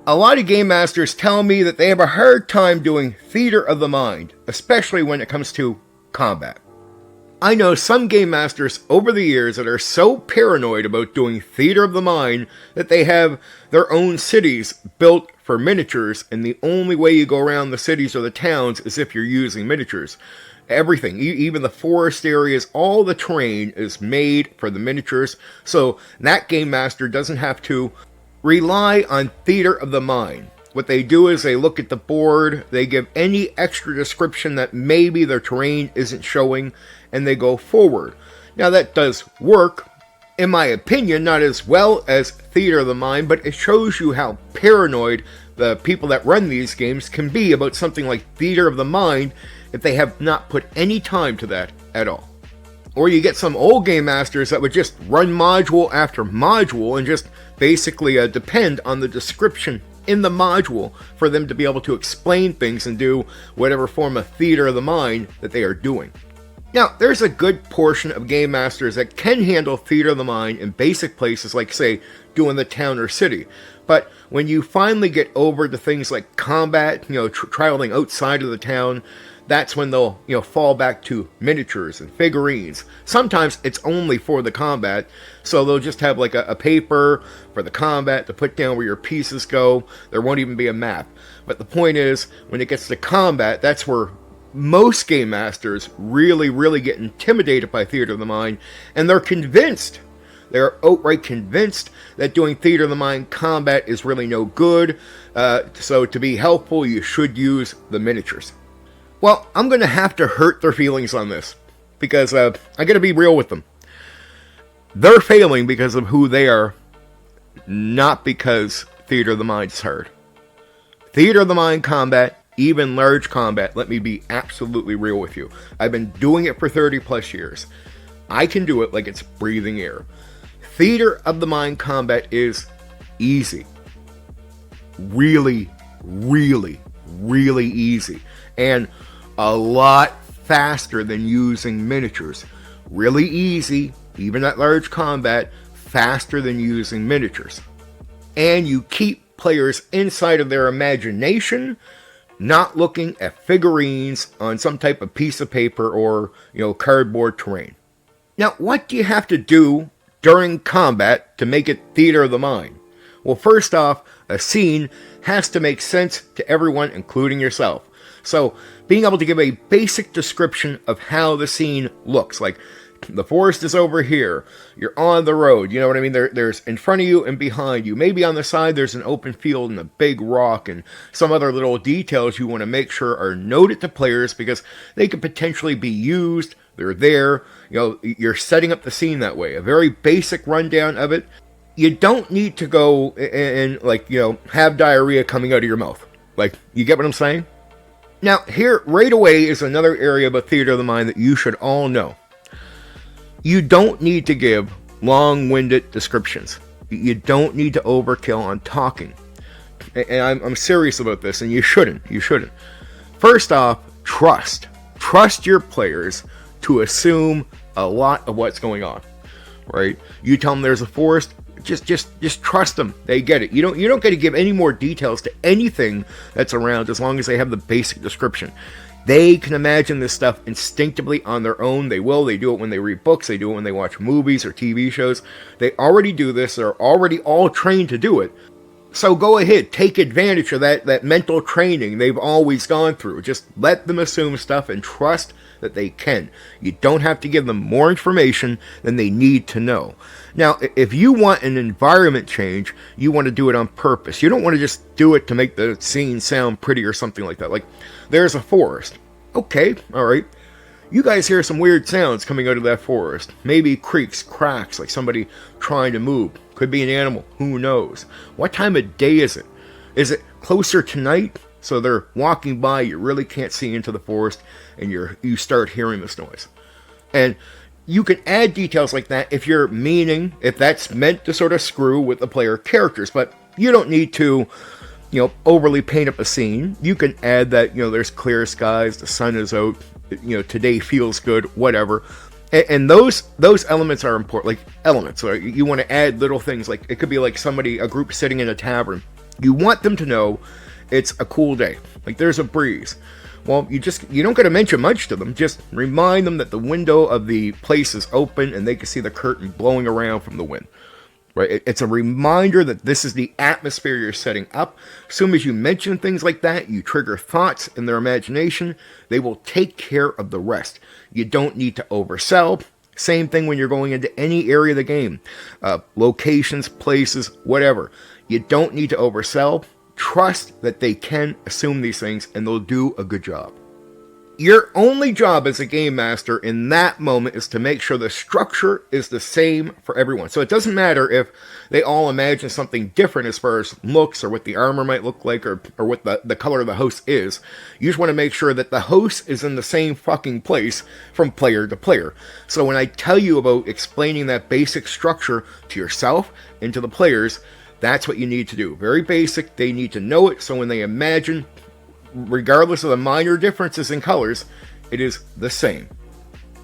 A lot of game masters tell me that they have a hard time doing theater of the mind, especially when it comes to combat. I know some game masters over the years that are so paranoid about doing theater of the mind that they have their own cities built for miniatures, and the only way you go around the cities or the towns is if you're using miniatures. Everything, even the forest areas, all the terrain is made for the miniatures, so that game master doesn't have to rely on theater of the mind. What they do is they look at the board, they give any extra description that maybe their terrain isn't showing, and they go forward. Now that does work, in my opinion, not as well as theater of the mind, but it shows you how paranoid the people that run these games can be about something like theater of the mind if they have not put any time to that at all. Or you get some old game masters that would just run module after module and just basically depend on the description in the module for them to be able to explain things and do whatever form of theater of the mind that they are doing. Now, there's a good portion of game masters that can handle theater of the mind in basic places like, say, doing the town or city. But when you finally get over to things like combat, traveling outside of the town, that's when they'll, fall back to miniatures and figurines. Sometimes it's only for the combat, so they'll just have like a paper for the combat to put down where your pieces go. There won't even be a map. But the point is, when it gets to combat, that's where most game masters really, really get intimidated by theater of the mind, and they're convinced. They're outright convinced that doing theater of the mind combat is really no good. So to be helpful, you should use the miniatures. Well, I'm going to have to hurt their feelings on this, because I got to be real with them. They're failing because of who they are, not because theater of the mind is hard. Theater of the mind combat, even large combat, let me be absolutely real with you. I've been doing it for 30 plus years. I can do it like it's breathing air. Theater of the mind combat is easy. Really, really, really easy. And a lot faster than using miniatures. Really easy, even at large combat, faster than using miniatures. And you keep players inside of their imagination, not looking at figurines on some type of piece of paper or, cardboard terrain. Now, what do you have to do during combat to make it theater of the mind? Well, first off, a scene has to make sense to everyone, including yourself. So, being able to give a basic description of how the scene looks, like the forest is over here, you're on the road, you know what I mean? There's in front of you and behind you. Maybe on the side there's an open field and a big rock and some other little details you want to make sure are noted to players because they could potentially be used. They're there. You're setting up the scene that way. A very basic rundown of it. You don't need to go and have diarrhea coming out of your mouth. Like, you get what I'm saying? Now, here, right away, is another area about theater of the mind that you should all know. You don't need to give long-winded descriptions. You don't need to overkill on talking. And I'm serious about this, and you shouldn't. You shouldn't. First off, trust. Trust your players to assume a lot of what's going on. Right? You tell them there's a forest, just trust them. They get it. You don't get to give any more details to anything that's around as long as they have the basic description. They can imagine this stuff instinctively on their own. They will. They do it when they read books. They do it when they watch movies or TV shows. They already do this. They're already all trained to do it. So go ahead. Take advantage of that mental training they've always gone through. Just let them assume stuff and trust that they can. You don't have to give them more information than they need to know. Now, if you want an environment change, you want to do it on purpose. You don't want to just do it to make the scene sound pretty or something like that. Like, there's a forest. Okay, all right. You guys hear some weird sounds coming out of that forest. Maybe creaks, cracks, like somebody trying to move. Could be an animal. Who knows? What time of day is it? Is it closer to night? So they're walking by, you really can't see into the forest, and you start hearing this noise. And you can add details like that if that's meant to sort of screw with the player characters, but you don't need to, overly paint up a scene. You can add that, there's clear skies, the sun is out, today feels good, whatever. And those elements are important, like elements. So you want to add little things, like it could be like a group sitting in a tavern, You want them to know it's a cool day, like there's a breeze. Well, you don't got to mention much to them. Just remind them that the window of the place is open and they can see the curtain blowing around from the wind. Right? It's a reminder that this is the atmosphere you're setting up. As soon as you mention things like that, you trigger thoughts in their imagination. They will take care of the rest. You don't need to oversell. Same thing when you're going into any area of the game. Locations, places, whatever. You don't need to oversell. Trust that they can assume these things and they'll do a good job. Your only job as a game master in that moment is to make sure the structure is the same for everyone. So it doesn't matter if they all imagine something different as far as looks or what the armor might look like or what the color of the host is. You just want to make sure that the host is in the same fucking place from player to player. So when I tell you about explaining that basic structure to yourself and to the players, that's what you need to do. Very basic. They need to know it. So when they imagine, regardless of the minor differences in colors, it is the same.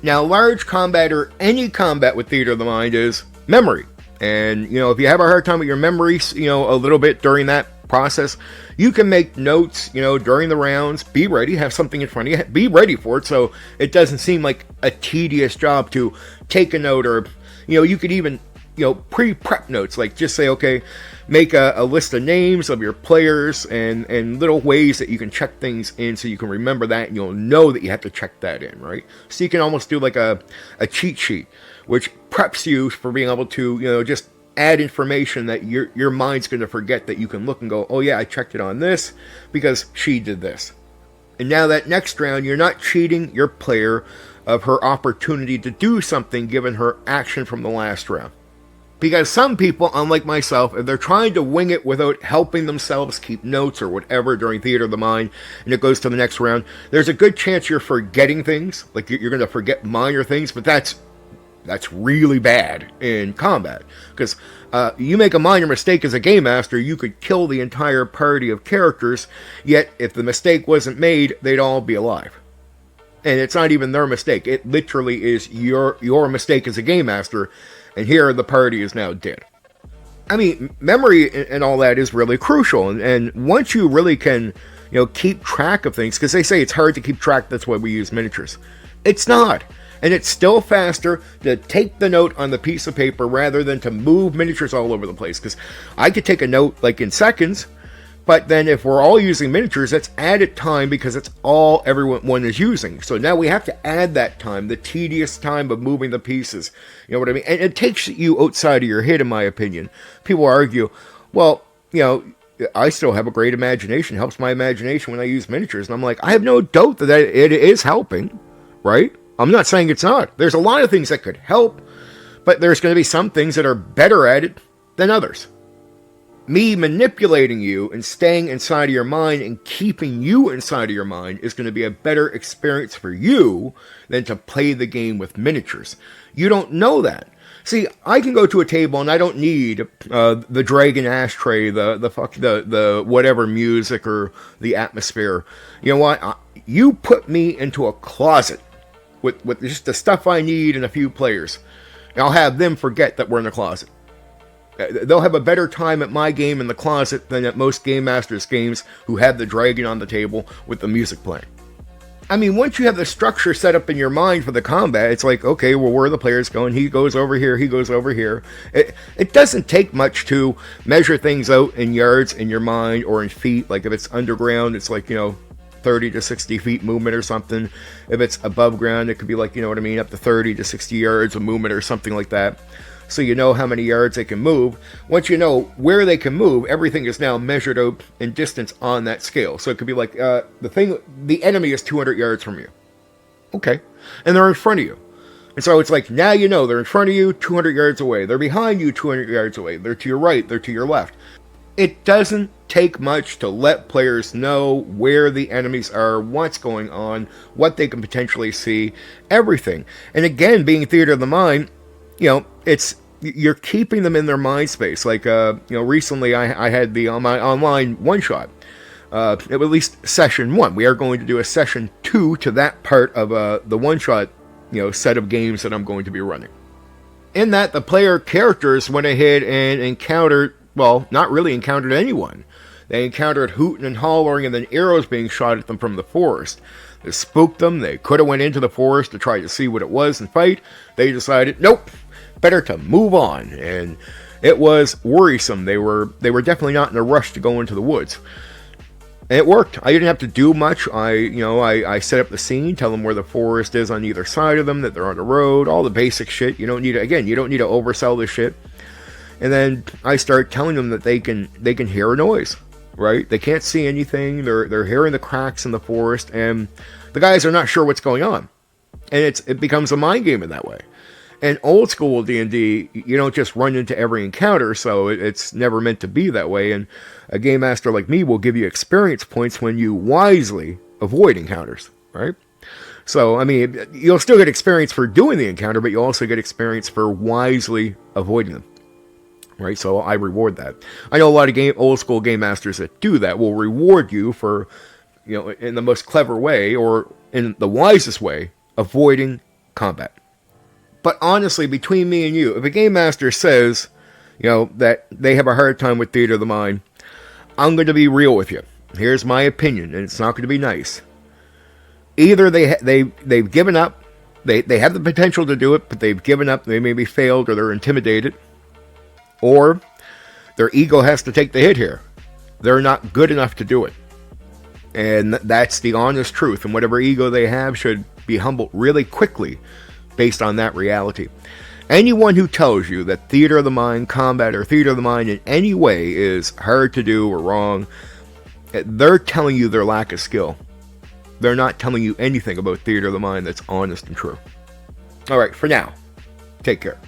Now, large combat or any combat with theater of the mind is memory. And, if you have a hard time with your memory, a little bit during that process, you can make notes, during the rounds. Be ready. Have something in front of you. Be ready for it so it doesn't seem like a tedious job to take a note or, you could even pre-prep notes, like just say, okay, make a list of names of your players and little ways that you can check things in so you can remember that and you'll know that you have to check that in, right? So you can almost do like a cheat sheet, which preps you for being able to, just add information that your mind's going to forget, that you can look and go, oh yeah, I checked it on this because she did this. And now that next round, you're not cheating your player of her opportunity to do something given her action from the last round. Because some people, unlike myself, if they're trying to wing it without helping themselves keep notes or whatever during theater of the mind, and it goes to the next round, there's a good chance you're forgetting things. Like you're going to forget minor things, but that's really bad in combat. Because you make a minor mistake as a game master, you could kill the entire party of characters, yet if the mistake wasn't made, they'd all be alive. And it's not even their mistake. It literally is your mistake as a game master. And here the party is now dead. I mean, memory and all that is really crucial. And once you really can, keep track of things, because they say it's hard to keep track, that's why we use miniatures. It's not. And it's still faster to take the note on the piece of paper rather than to move miniatures all over the place. Because I could take a note like in seconds, but then if we're all using miniatures, that's added time because it's all everyone is using. So now we have to add that time, the tedious time of moving the pieces. You know what I mean? And it takes you outside of your head, in my opinion. People argue, well, I still have a great imagination. It helps my imagination when I use miniatures. And I'm like, I have no doubt that it is helping, right? I'm not saying it's not. There's a lot of things that could help, but there's going to be some things that are better at it than others. Me manipulating you and staying inside of your mind and keeping you inside of your mind is going to be a better experience for you than to play the game with miniatures. You don't know that. See, I can go to a table and I don't need the dragon ashtray, the whatever music or the atmosphere. You know what? You put me into a closet with just the stuff I need and a few players. And I'll have them forget that we're in the closet. They'll have a better time at my game in the closet than at most Game Masters games who have the dragon on the table with the music playing. I mean, once you have the structure set up in your mind for the combat, it's like, okay, well, where are the players going? He goes over here, he goes over here. It doesn't take much to measure things out in yards in your mind or in feet. Like if it's underground, it's like, 30 to 60 feet movement or something. If it's above ground, it could be like, up to 30 to 60 yards of movement or something like that. So you know how many yards they can move. Once you know where they can move, everything is now measured out in distance on that scale. So it could be like the enemy is 200 yards from you. Okay. And they're in front of you. And so it's like, now they're in front of you, 200 yards away. They're behind you, 200 yards away. They're to your right, they're to your left. It doesn't take much to let players know where the enemies are, what's going on, what they can potentially see, everything. And again, being theater of the mind, you're keeping them in their mind space. Like, recently I had my online one-shot. At least session 1. We are going to do a session 2 to that part of the one-shot, set of games that I'm going to be running. In that, the player characters went ahead and encountered, well, not really encountered anyone. They encountered hooting and hollering and then arrows being shot at them from the forest. This spooked them. They could have went into the forest to try to see what it was and fight. They decided, nope, better to move on. And it was worrisome. They were definitely not in a rush to go into the woods. And it worked. I didn't have to do much. I set up the scene, tell them where the forest is on either side of them, that they're on the road, all the basic shit. You don't need to oversell this shit. And then I start telling them that they can hear a noise, right? They can't see anything. They're hearing the cracks in the forest, and the guys are not sure what's going on. And it becomes a mind game in that way. And old school D&D, you don't just run into every encounter, so it's never meant to be that way. And a game master like me will give you experience points when you wisely avoid encounters, right? So, I mean, you'll still get experience for doing the encounter, but you'll also get experience for wisely avoiding them, right? So I reward that. I know a lot of old school game masters that do that will reward you for, in the most clever way or in the wisest way, avoiding combat. But honestly, between me and you, if a game master says, that they have a hard time with theater of the mind, I'm going to be real with you. Here's my opinion, and it's not going to be nice. Either they've given up, they have the potential to do it, but they've given up, they maybe failed, or they're intimidated, or their ego has to take the hit here. They're not good enough to do it. And that's the honest truth, and whatever ego they have should be humbled really quickly based on that reality. Anyone who tells you that theater of the mind, combat, or theater of the mind in any way is hard to do or wrong, they're telling you their lack of skill. They're not telling you anything about theater of the mind that's honest and true. Alright, for now, take care.